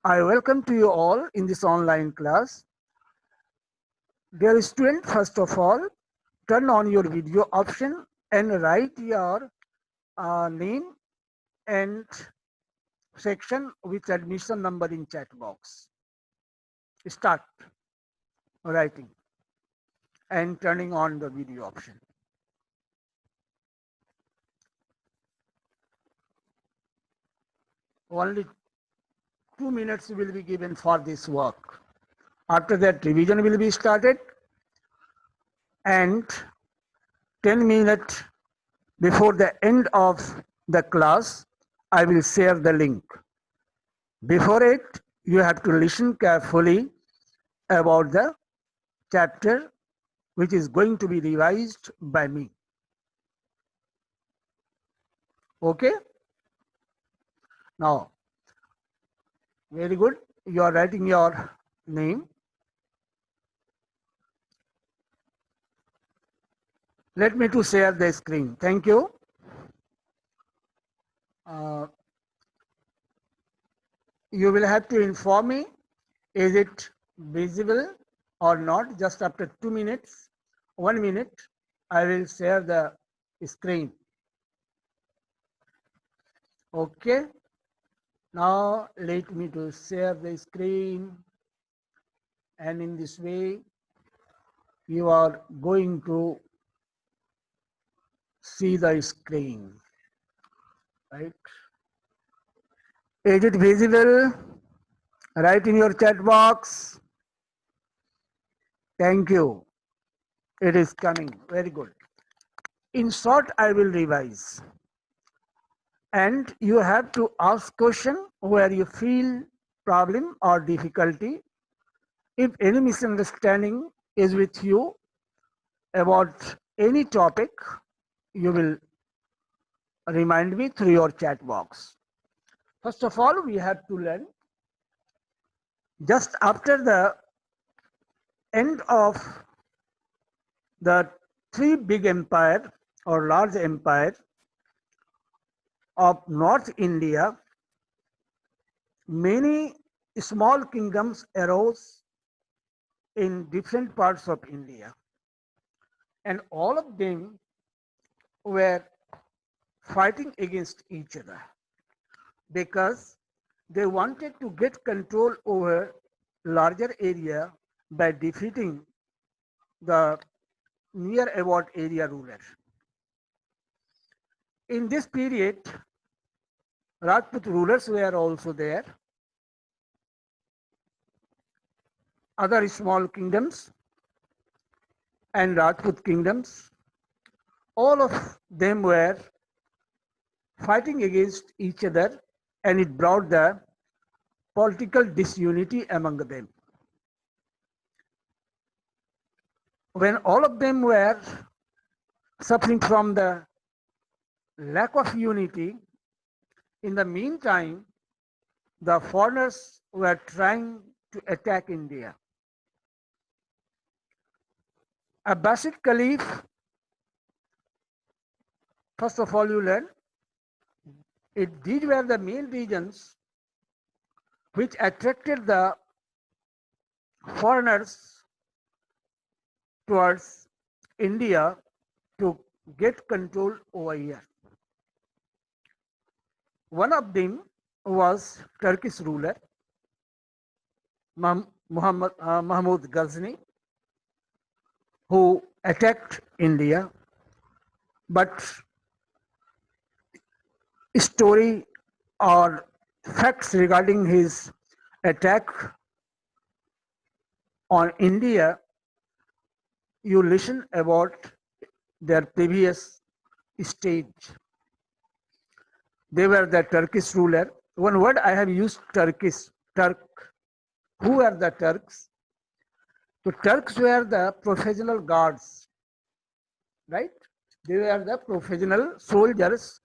I welcome to you all in this online class. Dear student, first of all, turn on your video option and write your name and section with admission number in chat box. Start writing and turning on the video option. Only 2 minutes will be given for this work. After that, revision will be started and 10 minutes before the end of the class, I will share the link. Before it, you have to listen carefully about the chapter which is going to be revised by me. Okay? Now, very good. You are writing your name. Let me to share the screen. Thank you. You will have to inform me, is it visible or not? Just after 2 minutes, 1 minute, I will share the screen. Okay. Now let me to share the screen, and in this way you are going to see the screen, right? Is it visible? Write in your chat box. Thank you. It is coming. Very good. In short, I will revise. And you have to ask question where you feel problem or difficulty. If any misunderstanding is with you about any topic, you will remind me through your chat box. First of all, we have to learn just after the end of the three big empire or large empire of North India, many small kingdoms arose in different parts of India, and all of them were fighting against each other because they wanted to get control over larger area by defeating the near about area ruler. In this period, Rajput rulers were also there, other small kingdoms and Rajput kingdoms, all of them were fighting against each other, and it brought the political disunity among them. When all of them were suffering from the lack of unity, in the meantime, the foreigners were trying to attack India. Abbasid Caliph, first of all, you learn, these were the main regions which attracted the foreigners towards India to get control over here. One of them was Turkish ruler Mahmud Ghazni, who attacked India, but story or facts regarding his attack on India, you listen about their previous stage. They were the Turkish ruler. One word I have used, Turkish, Turk. Who are the Turks? The Turks were the professional guards, right? They were the professional soldiers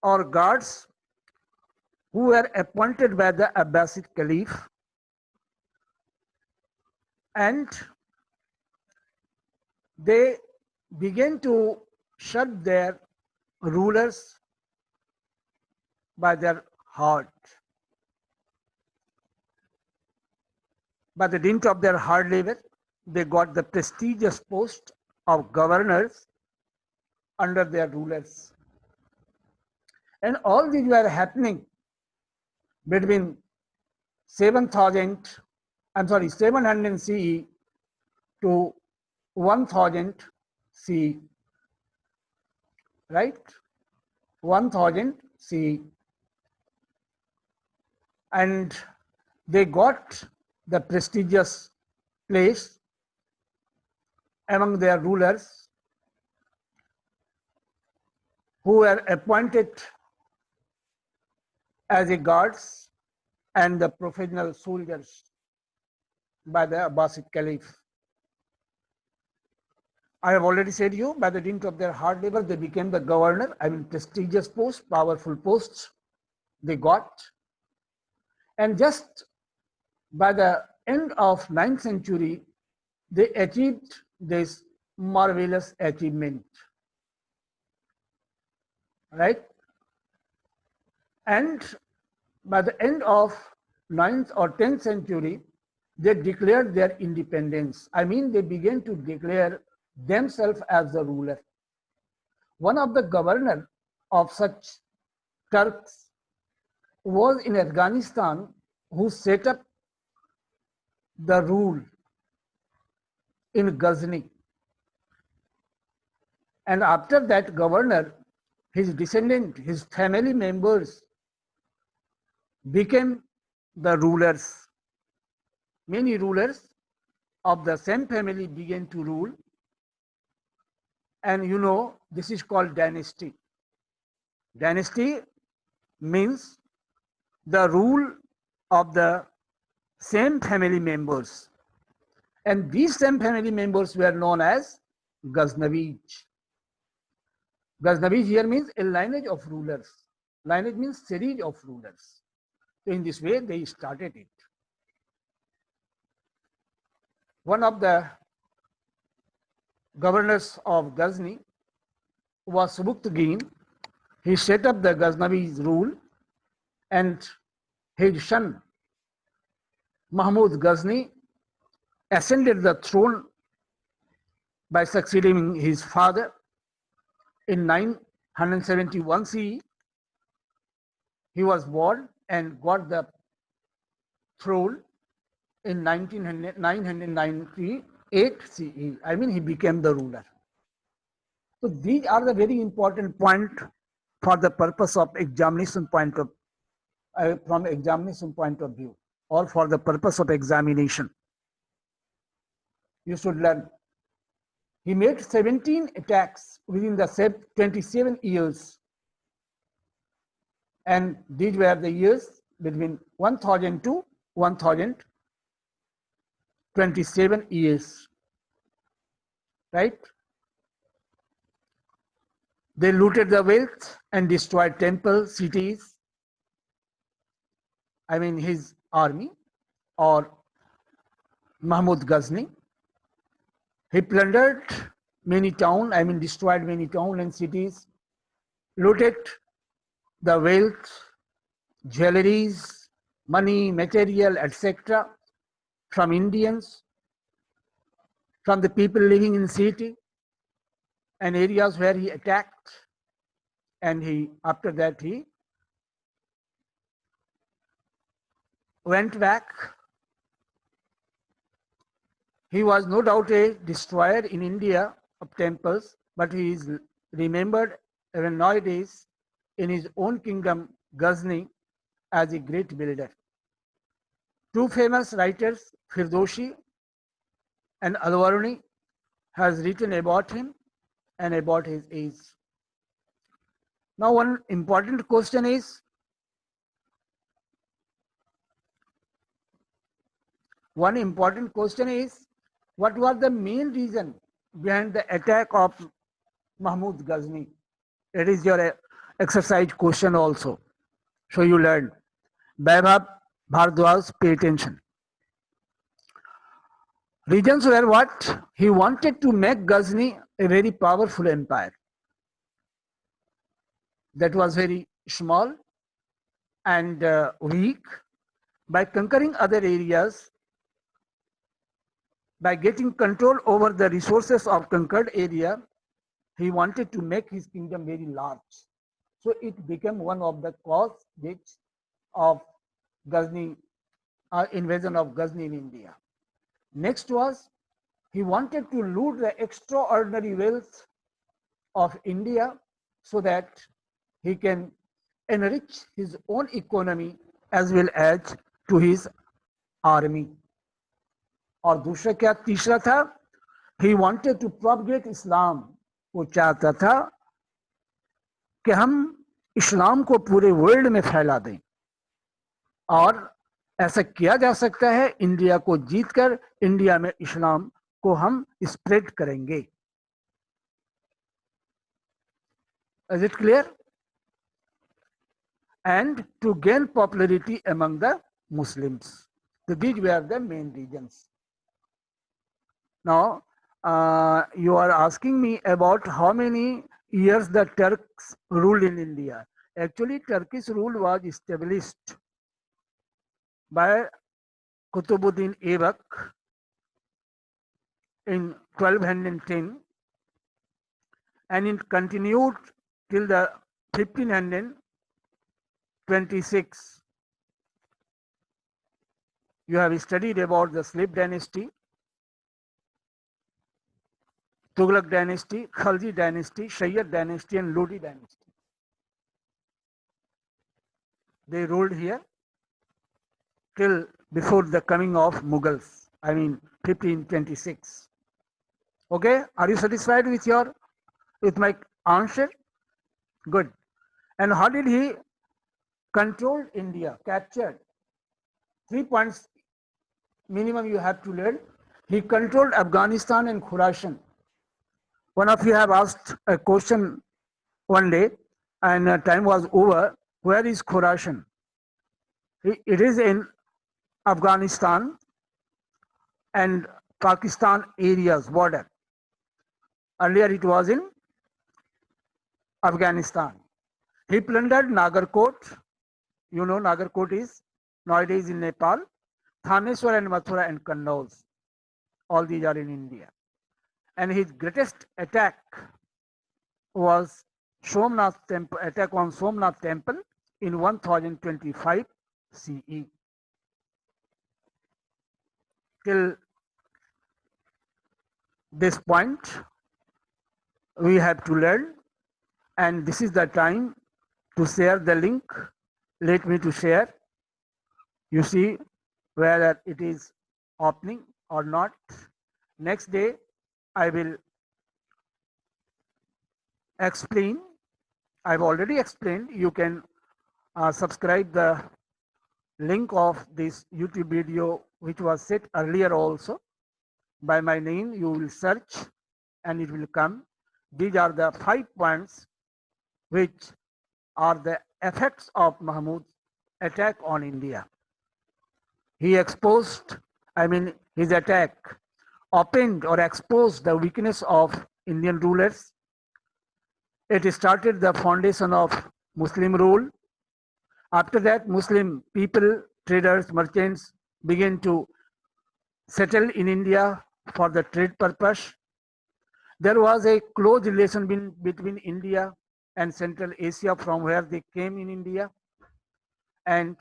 or guards who were appointed by the Abbasid Caliph, and they began to shut their rulers by their heart. by the dint of their hard labor, they got the prestigious post of governors under their rulers. And all these were happening between 700 CE to 1000 CE, right? 1000 CE. And they got the prestigious place among their rulers who were appointed as a guards and the professional soldiers by the Abbasid Caliph. I have already said you, by the dint of their hard labor, they became the governor. I mean, prestigious posts, powerful posts they got. And just by the end of 9th century, they achieved this marvelous achievement, right? And by the end of 9th or 10th century, they declared their independence. I mean, they began to declare themselves as the ruler. One of the governors of such Turks was in Afghanistan, who set up the rule in Ghazni. And after that governor, his descendant, his family members became the rulers. Many rulers of the same family began to rule. And you know, this is called dynasty. Dynasty means the rule of the same family members. And these same family members were known as Ghaznavid. Ghaznavid here means a lineage of rulers. Lineage means series of rulers. So in this way, they started it. One of the governors of Ghazni was Subuktigin. He set up the Ghaznavid rule, and his son Mahmud Ghazni ascended the throne by succeeding his father in 971 CE. He was born and got the throne in 998 CE. I mean, he became the ruler. So these are the very important point for the purpose of examination point of from examination point of view, or for the purpose of examination. You should learn. He made 17 attacks within the 27 years. And these were the years between 1000 to 1027 years, right? They looted the wealth and destroyed temples, cities. I mean, his army, or Mahmud Ghazni. He plundered many towns, I mean, destroyed many towns and cities, looted the wealth, jewelries, money, material, etc. from Indians, from the people living in the city and areas where he attacked. And after that, he went back. He was no doubt a destroyer in India of temples, but he is remembered even nowadays in his own kingdom, Ghazni, as a great builder. Two famous writers, Firdoshi and Al-Waruni, has written about him and about his age. Now, one important question is, what was the main reason behind the attack of Mahmud Ghazni? It is your exercise question also. So you learn. Vaibhav Bhardwaj, pay attention. Reasons were what? He wanted to make Ghazni a very powerful empire that was very small and weak. By conquering other areas, By getting control over the resources of conquered area, he wanted to make his kingdom very large. So it became one of the cause which of Ghazni, invasion of Ghazni in India. Next was he wanted to loot the extraordinary wealth of India so that he can enrich his own economy as well as to his army. और दूसरा क्या तीसरा था, he wanted to propagate Islam. वो चाहता था कि हम इस्लाम को पूरे वर्ल्ड में फैला दें, और ऐसा किया जा सकता है इंडिया को जीतकर इंडिया में इस्लाम को हम स्प्रेड करेंगे. Is it clear? And to gain popularity among the Muslims. So these were the main reasons. Now, you are asking me about how many years the Turks ruled in India. Actually, Turkish rule was established by Qutbuddin Aybak in 1210, and it continued till the 1526. You have studied about the Slave dynasty, Tughlaq dynasty, Khalji dynasty, Shayyad dynasty, and Lodi dynasty. They ruled here till before the coming of Mughals, I mean 1526. Okay, are you satisfied with my answer? Good. And how did he control India, captured? 3 points minimum you have to learn. He controlled Afghanistan and Khurasan. One of you have asked a question one day, and time was over. Where is Khurasan? It is in Afghanistan and Pakistan areas border. Earlier it was in Afghanistan. He plundered Nagarkot. You know Nagarkot is nowadays in Nepal. Thaneswar and Mathura and Kannauj. All these are in India. And his greatest attack was Somnath temple, attack on Somnath temple in 1025 CE. Till this point, we have to learn, and this is the time to share the link. Let me to share. You see whether it is opening or not. Next day, I will explain. I've already explained. You can subscribe the link of this YouTube video, which was set earlier also. By my name, you will search and it will come. These are the 5 points which are the effects of Mahmud's attack on India. He exposed, his attack opened or exposed the weakness of Indian rulers. It started the foundation of Muslim rule. After that, Muslim people, traders, merchants began to settle in India for the trade purpose. There was a close relation between India and Central Asia from where they came in India. And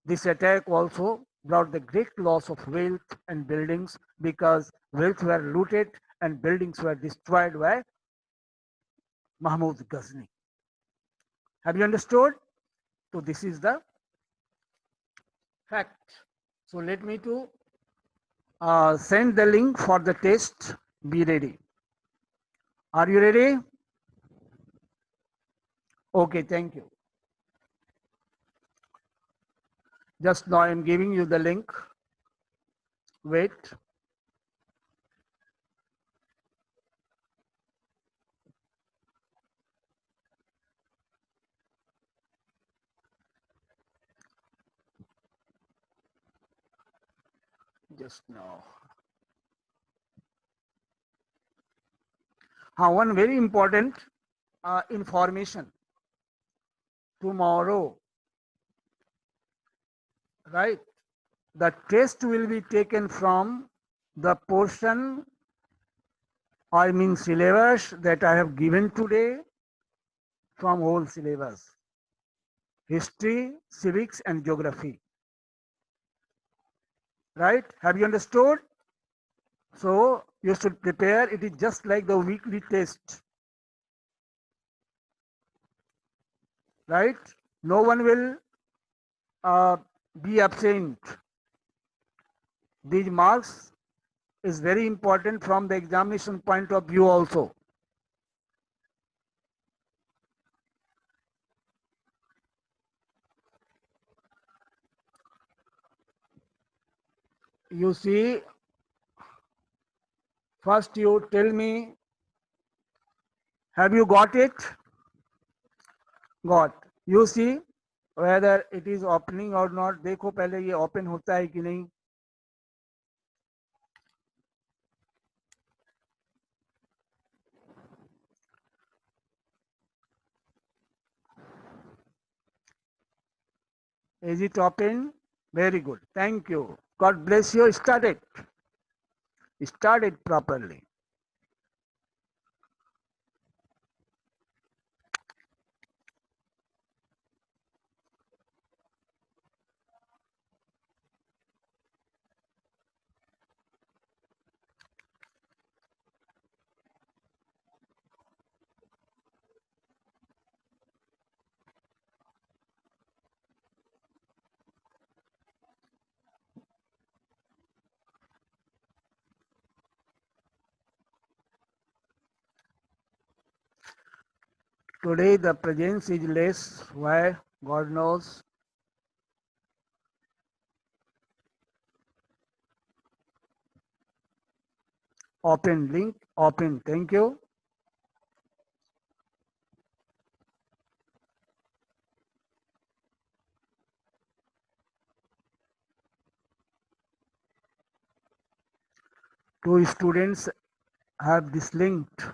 this attack also brought the great loss of wealth and buildings, because wealth were looted and buildings were destroyed by Mahmud Ghazni. Have you understood? So this is the fact. So let me to send the link for the test. Be ready. Are you ready? Okay, thank you. Just now I am giving you the link. Wait. Just now. One very important information. Tomorrow, right, the test will be taken from the portion, I mean syllabus that I have given today from whole syllabus, history, civics and geography. Right? Have you understood? So you should prepare. It is just like the weekly test. Right? No one will be absent. These marks is very important from the examination point of view also. You see, first you tell me, have you got it? Got. You see whether it is opening or not. देखो पहले ये open होता है कि नहीं. Is it open? Very good. Thank you. God bless you. Start it. Start it properly. Today the presence is less. Why? God knows. Open link. Open. Thank you. Two students have this linked.